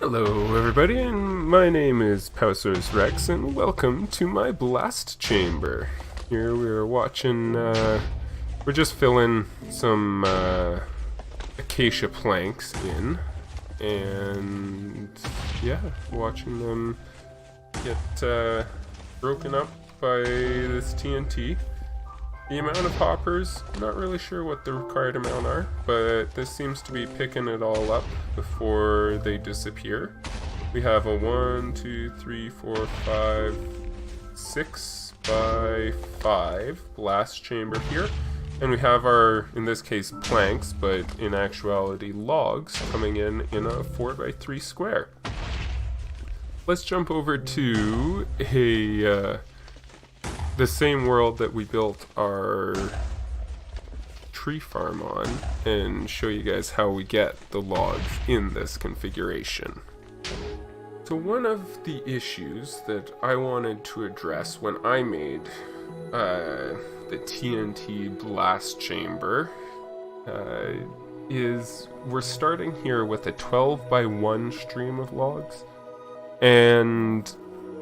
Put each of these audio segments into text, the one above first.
Hello everybody, and my name is Powasaurus.Rex, and welcome to my Blast Chamber. Here we're watching, we're just filling some acacia planks in, and yeah, watching them get broken up by this TNT. The amount of hoppers, not really sure what the required amount are, but this seems to be picking it all up before they disappear. We have a 1, 2, 3, 4, 5, 6 by 5 blast chamber here. And we have our, in this case, planks, but in actuality logs, coming in a 4 by 3 square. Let's jump over to the same world that we built our tree farm on and show you guys how we get the logs in this configuration. So one of the issues that I wanted to address when I made the TNT Blast Chamber is we're starting here with a 12 by 1 stream of logs, and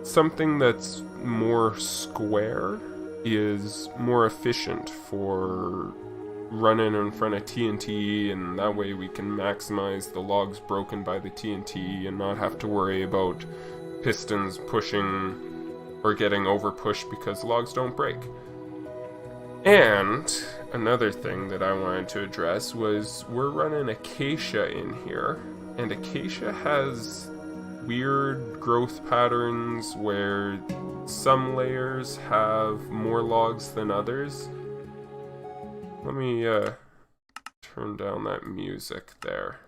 something that's more square is more efficient for running in front of TNT, and that way we can maximize the logs broken by the TNT and not have to worry about pistons pushing or getting over pushed because logs don't break. And another thing that I wanted to address was we're running acacia in here, and acacia has weird growth patterns where some layers have more logs than others. Let me turn down that music there.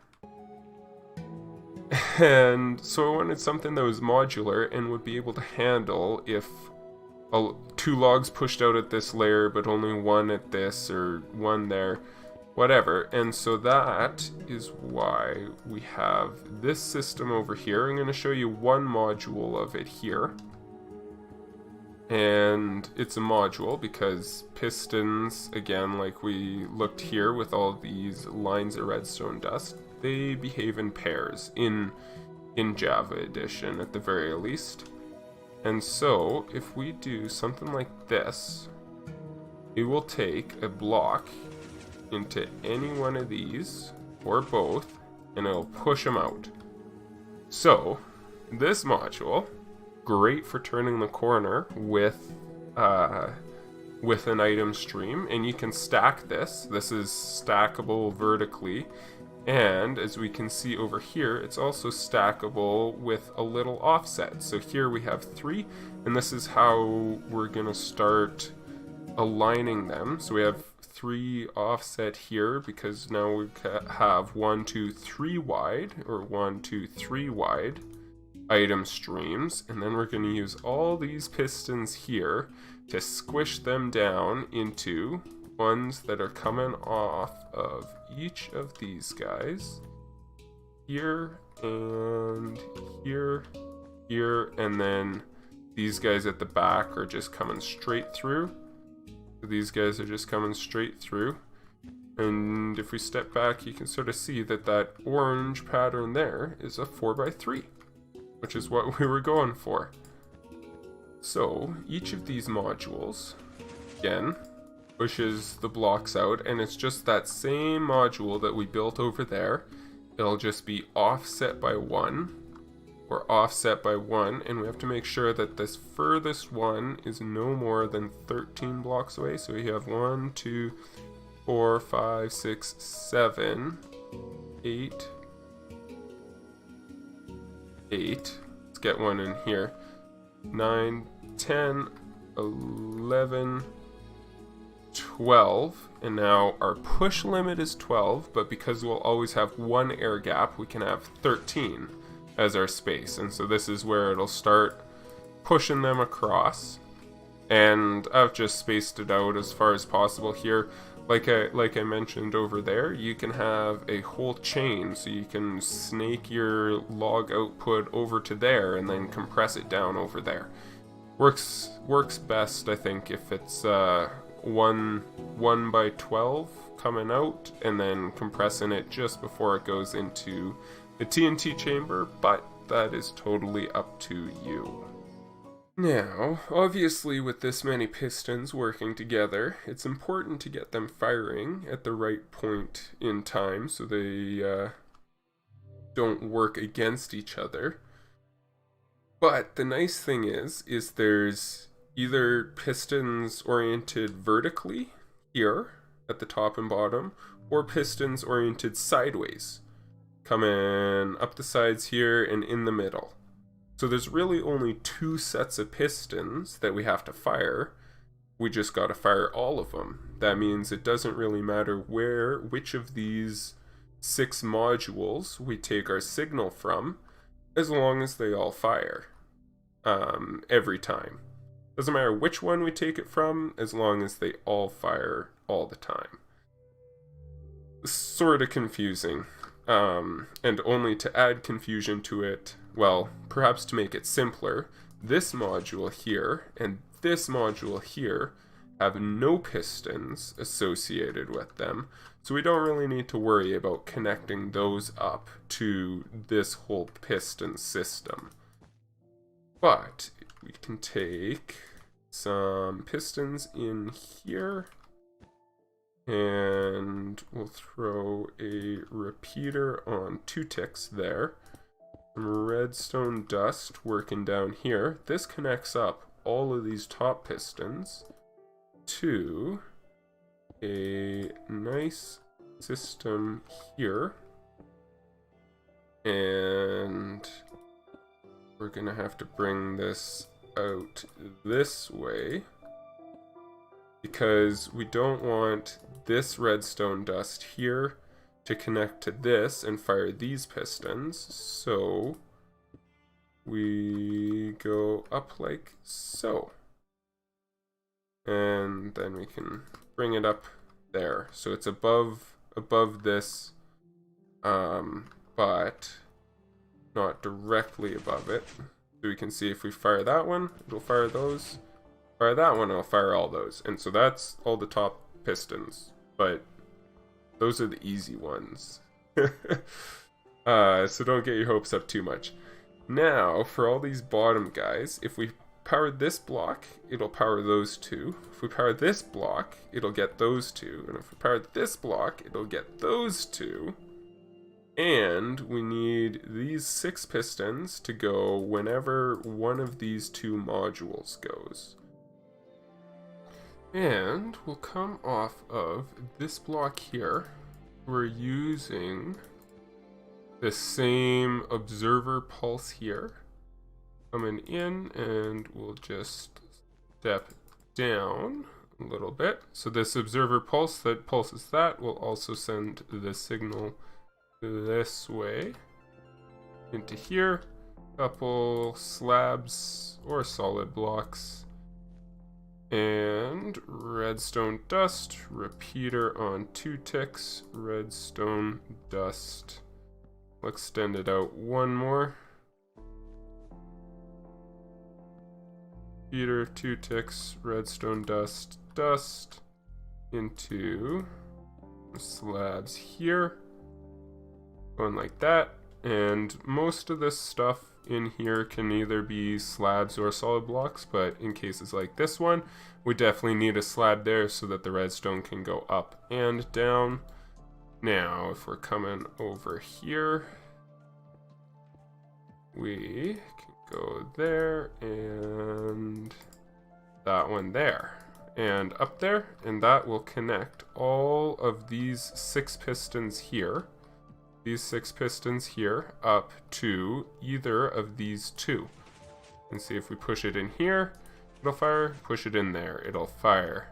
And so I wanted something that was modular and would be able to handle if 2 logs pushed out at this layer but only 1 at this or 1 there, whatever. And so that is why we have this system over here. I'm going to show you one module of it here. And it's a module because pistons, again, like we looked here with all these lines of redstone dust, they behave in pairs in Java Edition at the very least. And so if we do something like this, it will take a block into any one of these, or both, and it'll push them out. So, this module, great for turning the corner with an item stream, and you can stack this. This is stackable vertically, and as we can see over here, it's also stackable with a little offset. So here we have 3, and this is how we're gonna start aligning them. So we have 3 offset here because now we have 1, 2, 3 wide, or 1, 2, 3 wide item streams, and then we're going to use all these pistons here to squish them down into ones that are coming off of each of these guys here and here, and then these guys at the back are just coming straight through. These guys are just coming straight through, and if we step back you can sort of see that that orange pattern there is a 4 by 3, which is what we were going for. So each of these modules, again, pushes the blocks out, and it's just that same module that we built over there. It'll just be offset by 1 or offset by 1, and we have to make sure that this furthest one is no more than 13 blocks away. So we have 1, 2, 4, 5, 6, 7, 8. Let's get one in here. 9, 10, 11, 12, and now our push limit is 12, but because we'll always have 1 air gap, we can have 13 as our space, and so this is where it'll start pushing them across. And I've just spaced it out as far as possible here. Like I mentioned over there, you can have a whole chain, so you can snake your log output over to there and then compress it down over there. Works best, I think, if it's 1 by 12 coming out and then compressing it just before it goes into a TNT chamber, but that is totally up to you. Now, obviously with this many pistons working together, it's important to get them firing at the right point in time so they don't work against each other. But the nice thing is there's either pistons oriented vertically here at the top and bottom, or pistons oriented sideways, coming up the sides here and in the middle. So there's really only 2 sets of pistons that we have to fire. We just gotta fire all of them. That means it doesn't really matter which of these 6 modules we take our signal from, as long as they all fire every time. Doesn't matter which one we take it from, as long as they all fire all the time. Sort of confusing. And only to add confusion to it, well, perhaps to make it simpler, this module here and this module here have no pistons associated with them, so we don't really need to worry about connecting those up to this whole piston system. But we can take some pistons in here, and we'll throw a repeater on 2 ticks there. Some redstone dust working down here. This connects up all of these top pistons to a nice system here. And we're gonna have to bring this out this way, because we don't want this redstone dust here to connect to this and fire these pistons, so we go up like so. And then we can bring it up there. So it's above this, but not directly above it. So we can see if we fire that one, it'll fire those. Fire that one, it'll fire all those. And so that's all the top pistons. But those are the easy ones. So don't get your hopes up too much. Now, for all these bottom guys, if we power this block, it'll power those 2. If we power this block, it'll get those 2. And if we power this block, it'll get those 2. And we need these 6 pistons to go whenever one of these 2 modules goes. And we'll come off of this block here. We're using the same observer pulse here. Coming in, and we'll just step down a little bit. So this observer pulse that pulses that will also send the signal this way into here. Couple slabs or solid blocks. And redstone dust, repeater on 2 ticks, redstone dust. We'll extend it out one more. Repeater, 2 ticks, redstone dust, dust into slabs here. Going like that. And most of this stuff in here can either be slabs or solid blocks, but in cases like this one, we definitely need a slab there so that the redstone can go up and down. Now, if we're coming over here, we can go there and that one there and up there, and that will connect all of these 6 pistons here. These 6 pistons here up to either of these 2. And see if we push it in here, it'll fire. Push it in there, it'll fire.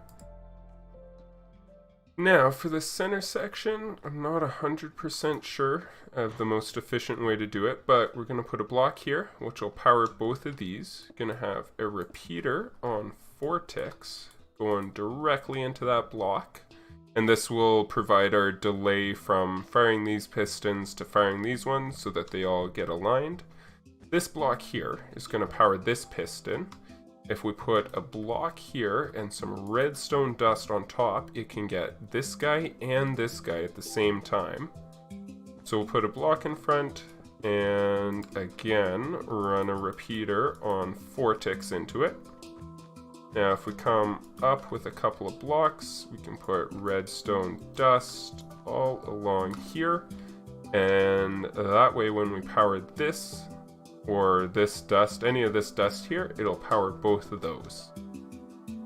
Now for the center section, I'm not 100% sure of the most efficient way to do it, but we're going to put a block here, which will power both of these. Going to have a repeater on 4 ticks going directly into that block. And this will provide our delay from firing these pistons to firing these ones so that they all get aligned. This block here is going to power this piston. If we put a block here and some redstone dust on top, it can get this guy and this guy at the same time. So we'll put a block in front, and again run a repeater on 4 ticks into it. Now if we come up with a couple of blocks, we can put redstone dust all along here, and that way when we power this or this dust, any of this dust here, it'll power both of those.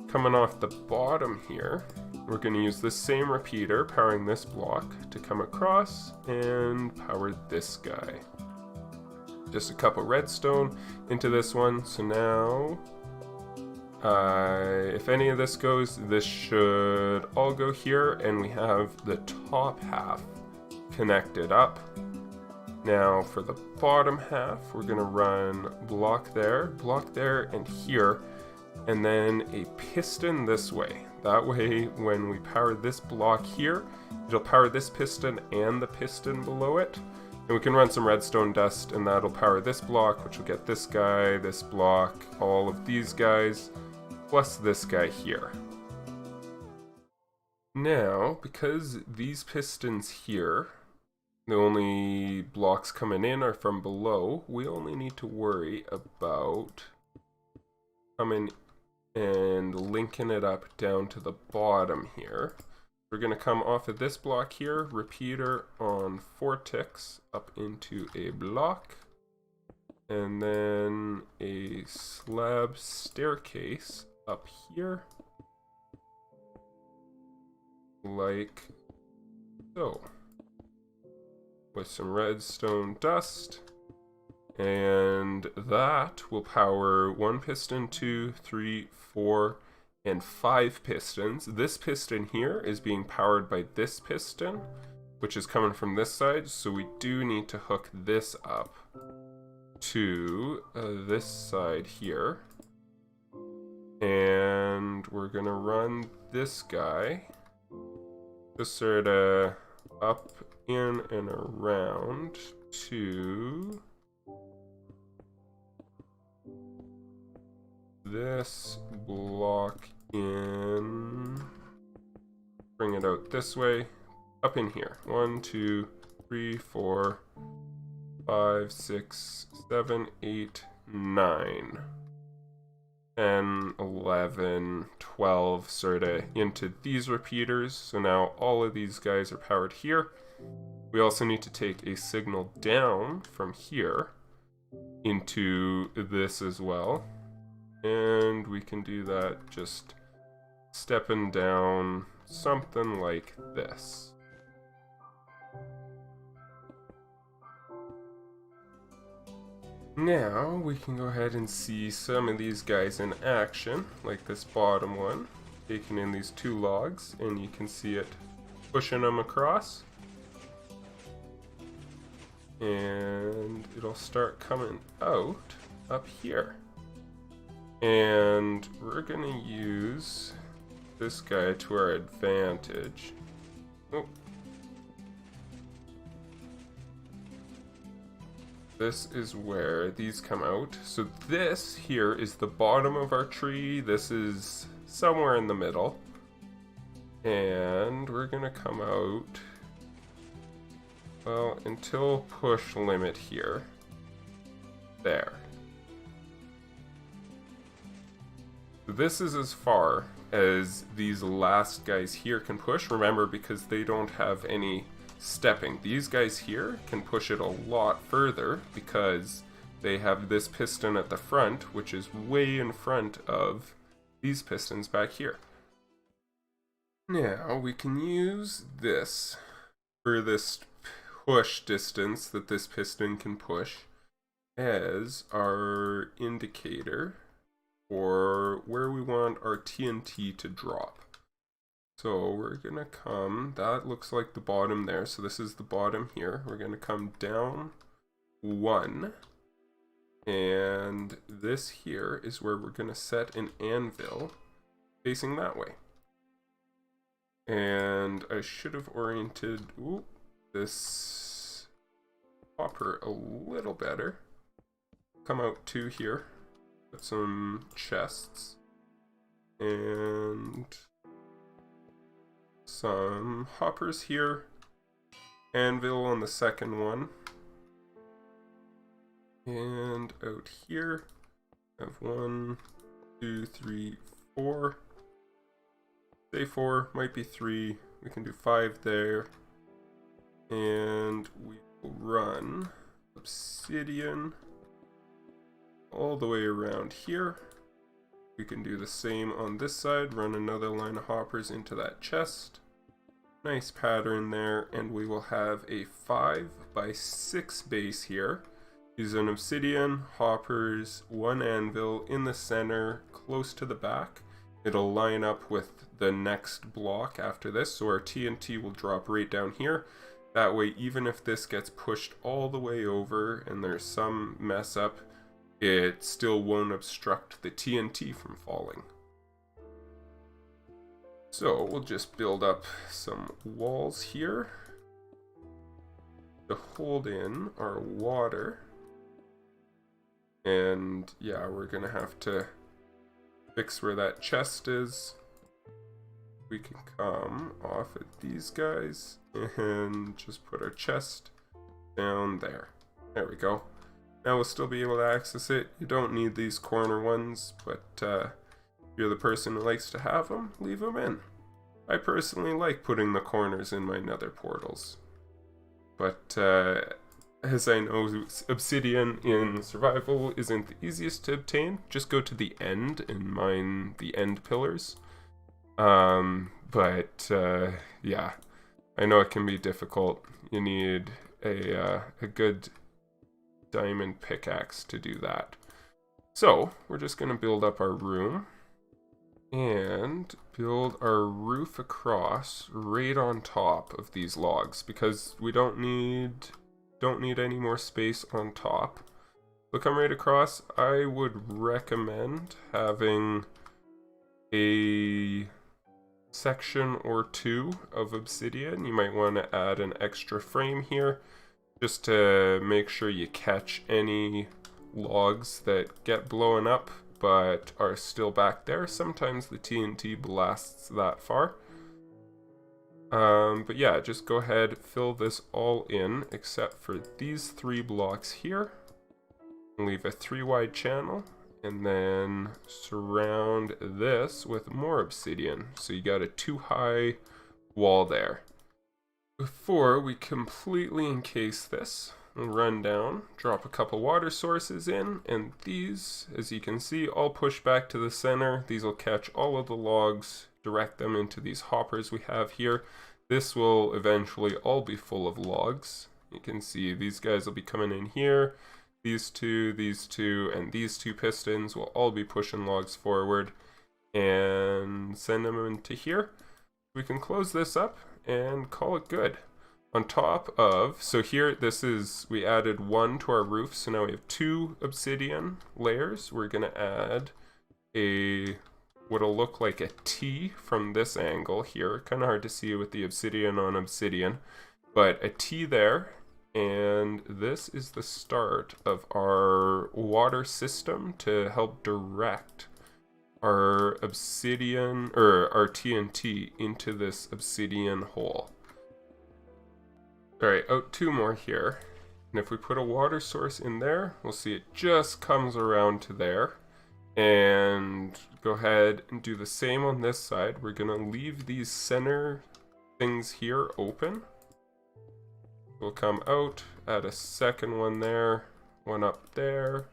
Coming off the bottom here, we're going to use this same repeater powering this block to come across and power this guy. Just a couple redstone into this one, so now if any of this goes, this should all go here, and we have the top half connected up. Now for the bottom half, we're going to run block there, and here, and then a piston this way. That way, when we power this block here, it'll power this piston and the piston below it. And we can run some redstone dust, and that'll power this block, which will get this guy, this block, all of these guys, plus this guy here. Now, because these pistons here, the only blocks coming in are from below, we only need to worry about coming and linking it up down to the bottom here. We're going to come off of this block here, repeater on 4 ticks up into a block, and then a slab staircase up here, like so, with some redstone dust. And that will power 1 piston, 2, 3, 4, and 5 pistons. This piston here is being powered by this piston, which is coming from this side, so we do need to hook this up to this side here. And we're gonna run this guy just sort of up, in, and around to this block in, bring it out this way, up in here. 1, 2, 3, 4, 5, 6, 7, 8, 9, 10, 11, 12, sort of into these repeaters. So now all of these guys are powered here. We also need to take a signal down from here into this as well. And we can do that just stepping down something like this. Now we can go ahead and see some of these guys in action, like this bottom one, taking in these 2 logs, and you can see it pushing them across. And it'll start coming out up here. And we're gonna use this guy to our advantage. Oh. This is where these come out. So this here is the bottom of our tree. This is somewhere in the middle. And we're gonna come out, well, until push limit here. There. This is as far as these last guys here can push. Remember, because they don't have any stepping. These guys here can push it a lot further because they have this piston at the front, which is way in front of these pistons back here. Now we can use this for this push distance that this piston can push as our indicator for where we want our TNT to drop. So we're gonna come, that looks like the bottom there, so this is the bottom here. We're gonna come down 1, and this here is where we're gonna set an anvil facing that way. And I should have oriented this hopper a little better. Come out 2 here. Put some chests and some hoppers here, anvil on the second one, And out here, I have 1, 2, 3, 4. Say 4, might be 3. We can do 5 there. And we will run obsidian all the way around here. We can do the same on this side, run another line of hoppers into that chest. Nice pattern there, and we will have a 5 by 6 base here. Use an obsidian, hoppers, 1 anvil in the center, close to the back. It'll line up with the next block after this, so our TNT will drop right down here. That way, even if this gets pushed all the way over and there's some mess up, it still won't obstruct the TNT from falling. So we'll just build up some walls here to hold in our water. And yeah, we're gonna have to fix where that chest is. We can come off at these guys and just put our chest down there. There we go. Now we'll still be able to access it. You don't need these corner ones, but if you're the person who likes to have them, leave them in. I personally like putting the corners in my nether portals. But as I know, obsidian in survival isn't the easiest to obtain. Just go to the end and mine the end pillars. Yeah, I know it can be difficult. You need a good diamond pickaxe to do that. So we're just going to build up our room and build our roof across right on top of these logs, because we don't need any more space on top. So come right across. I would recommend having a section or 2 of obsidian. You might want to add an extra frame here just to make sure you catch any logs that get blown up but are still back there. Sometimes the TNT blasts that far. But yeah, just go ahead, fill this all in except for these 3 blocks here. Leave a 3 wide channel and then surround this with more obsidian. So you got a 2 high wall there. Before we completely encase this, we'll run down, drop a couple water sources in, and these, as you can see, all push back to the center. These will catch all of the logs, direct them into these hoppers we have here. This will eventually all be full of logs. You can see these guys will be coming in here. These two, and these 2 pistons will all be pushing logs forward and send them into here. We can close this up and call it good. On top of, so here we added 1 to our roof, so now we have 2 obsidian layers. We're gonna add what'll look like a T from this angle here. Kind of hard to see with the obsidian on obsidian, but a T there. And this is the start of our water system to help direct our obsidian, or our TNT, into this obsidian hole. Alright, out 2 more here. And if we put a water source in there, we'll see it just comes around to there. And go ahead and do the same on this side. We're gonna leave these center things here open. We'll come out, add a second one there, one up there,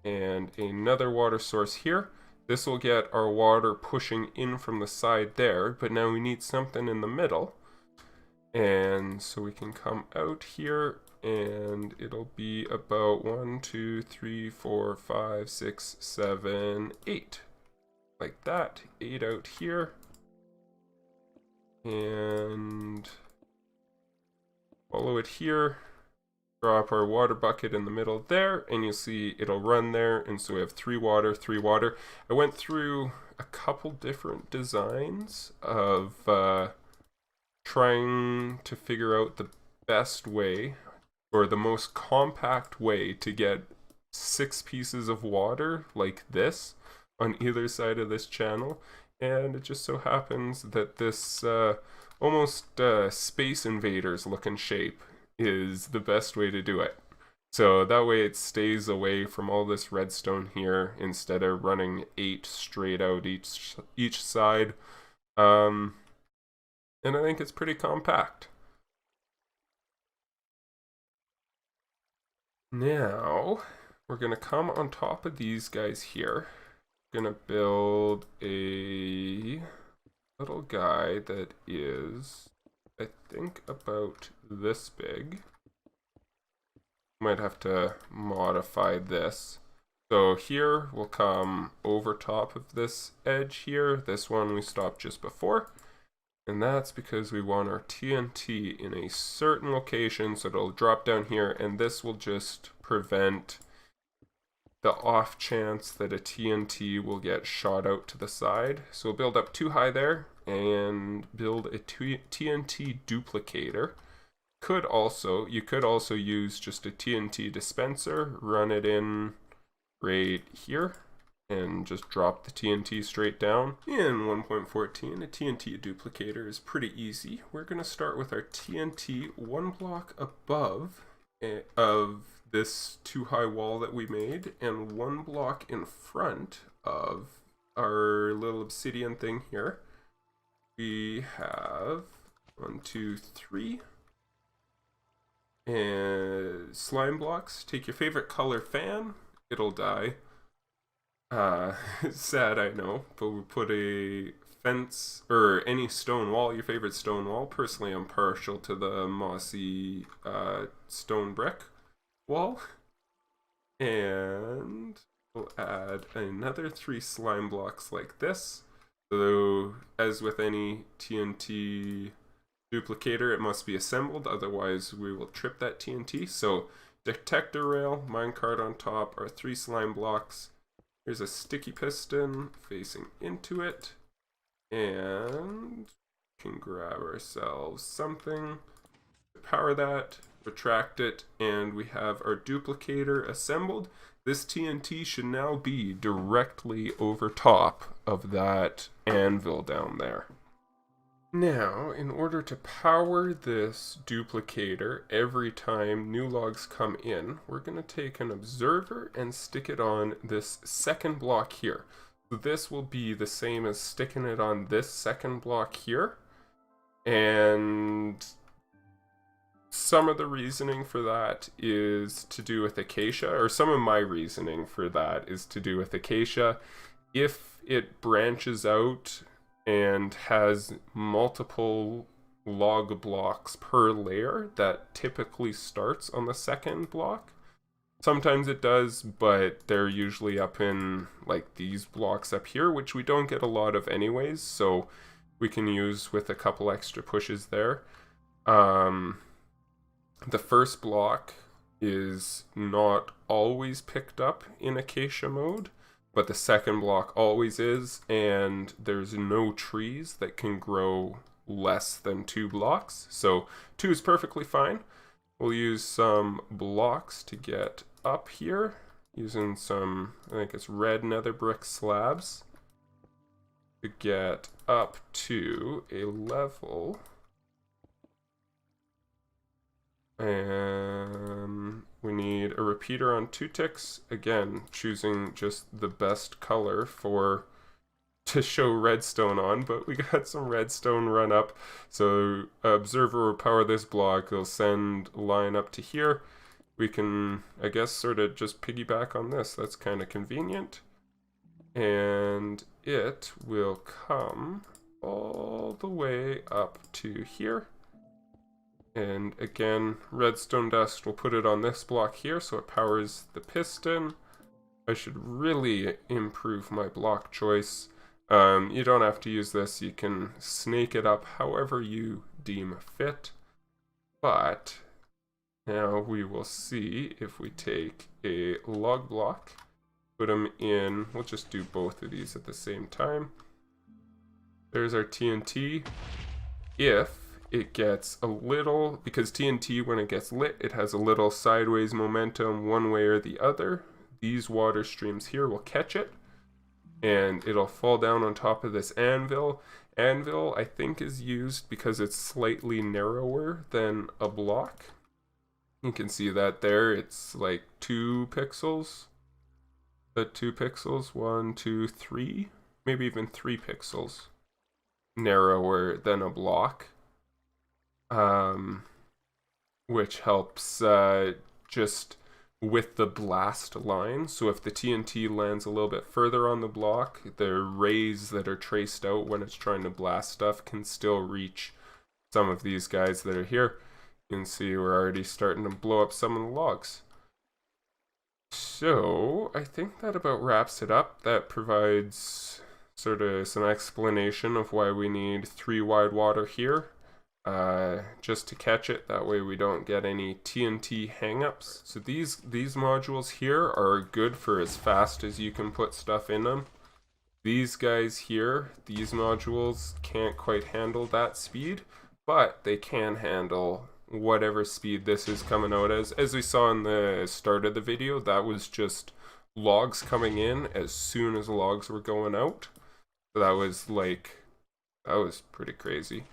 and another water source here. This will get our water pushing in from the side there, but now we need something in the middle. And so we can come out here, and it'll be about 1, 2, 3, 4, 5, 6, 7, 8. Like that, 8 out here. And follow it here, drop our water bucket in the middle there, and you'll see it'll run there, and so we have 3 water, 3 water. I went through a couple different designs of trying to figure out the best way, or the most compact way to get 6 pieces of water like this on either side of this channel, and it just so happens that this almost Space Invaders looking shape is the best way to do it. So that way it stays away from all this redstone here instead of running 8 straight out each side. And I think it's pretty compact. Now, we're going to come on top of these guys here. Going to build a little guy that is, I think, about this big. Might have to modify this. So here we'll come over top of this edge here. This one we stopped just before. And that's because we want our TNT in a certain location, so it'll drop down here, and this will just prevent the off chance that a TNT will get shot out to the side. So we'll build up too high there and build a TNT duplicator. You could also use just a TNT dispenser, run it in right here, and just drop the TNT straight down. In 1.14, a TNT duplicator is pretty easy. We're going to start with our TNT one block above of this too high wall that we made, and one block in front of our little obsidian thing here. We have 1, 2, 3. And slime blocks. Take your favorite color fan. It'll die. Sad, I know, but we put a fence or any stone wall, your favorite stone wall. Personally, I'm partial to the mossy stone brick wall. And we'll add another 3 slime blocks like this. So, as with any TNT duplicator, it must be assembled, otherwise we will trip that TNT. So detector rail, minecart on top, our 3 slime blocks. Here's a sticky piston facing into it, and we can grab ourselves something to power that, retract it, and we have our duplicator assembled. This TNT should now be directly over top of that anvil down there. Now, in order to power this duplicator every time new logs come in, we're going to take an observer and stick it on this second block here. So this will be the same as sticking it on this second block here. And some of the reasoning for that is to do with acacia, or some of my reasoning for that is to do with acacia. If it branches out and has multiple log blocks per layer, that typically starts on the second block. Sometimes it does, but they're usually up in like these blocks up here, which we don't get a lot of anyways, so we can use with a couple extra pushes there. The first block is not always picked up in acacia mode, but the second block always is, and there's no trees that can grow less than 2 blocks. So 2 is perfectly fine. We'll use some blocks to get up here, using some, I think it's red nether brick slabs, to get up to a level. And we need a repeater on 2 ticks. Again, choosing just the best color to show redstone on, but we got some redstone run up. So observer will power this block. It'll send line up to here. We can, I guess, sort of just piggyback on this. That's kind of convenient. And it will come all the way up to here. And again, redstone dust, we'll put it on this block here so it powers the piston. I should really improve my block choice. You don't have to use this, you can snake it up however you deem fit. But now we will see if we take a log block, put them in, we'll just do both of these at the same time. There's our TNT. If it gets a little, because TNT when it gets lit, it has a little sideways momentum one way or the other. These water streams here will catch it, and it'll fall down on top of this anvil. Anvil, I think, is used because it's slightly narrower than a block. You can see that there. It's like 2 pixels. The 2 pixels, 1, 2, 3, maybe even 3 pixels narrower than a block, which helps just with the blast line. So if the TNT lands a little bit further on the block, the rays that are traced out when it's trying to blast stuff can still reach some of these guys that are here. You can see we're already starting to blow up some of the logs. So I think that about wraps it up. That provides sort of some explanation of why we need 3 wide water here, just to catch it. That way we don't get any TNT hangups. So these modules here are good for as fast as you can put stuff in them. These guys here, these modules can't quite handle that speed, but they can handle whatever speed this is coming out as. As we saw in the start of the video, that was just logs coming in as soon as logs were going out. So that was pretty crazy.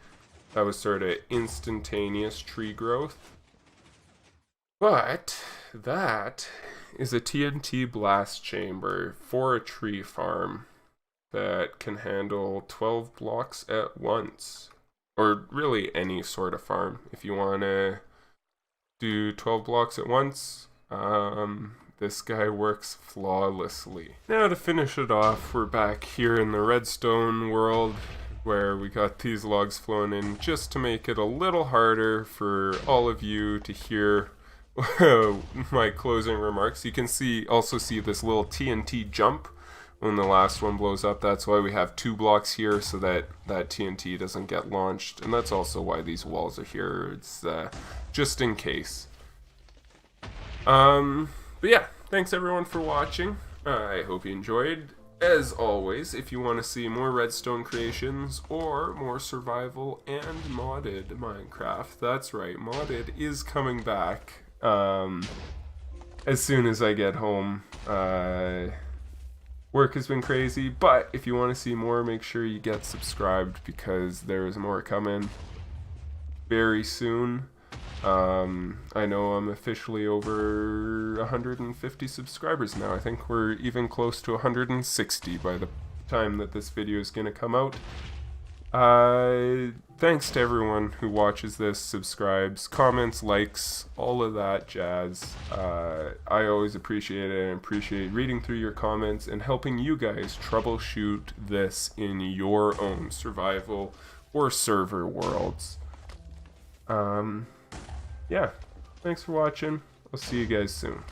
That was sort of instantaneous tree growth. But that is a TNT Blast Chamber for a tree farm that can handle 12 blocks at once. Or really any sort of farm. If you want to do 12 blocks at once, this guy works flawlessly. Now to finish it off, we're back here in the redstone world where we got these logs flowing in just to make it a little harder for all of you to hear my closing remarks. You can also see this little TNT jump when the last one blows up. That's why we have 2 blocks here, so that TNT doesn't get launched, and that's also why these walls are here. It's just in case. But yeah, thanks everyone for watching. I hope you enjoyed. As always, if you want to see more redstone creations or more survival and modded Minecraft, that's right, modded is coming back as soon as I get home. Work has been crazy, but if you want to see more, make sure you get subscribed because there is more coming very soon. I know I'm officially over 150 subscribers now. I think we're even close to 160 by the time that this video is going to come out. Thanks to everyone who watches this, subscribes, comments, likes, all of that jazz. I always appreciate it, and appreciate reading through your comments and helping you guys troubleshoot this in your own survival or server worlds. Yeah, thanks for watching. I'll see you guys soon.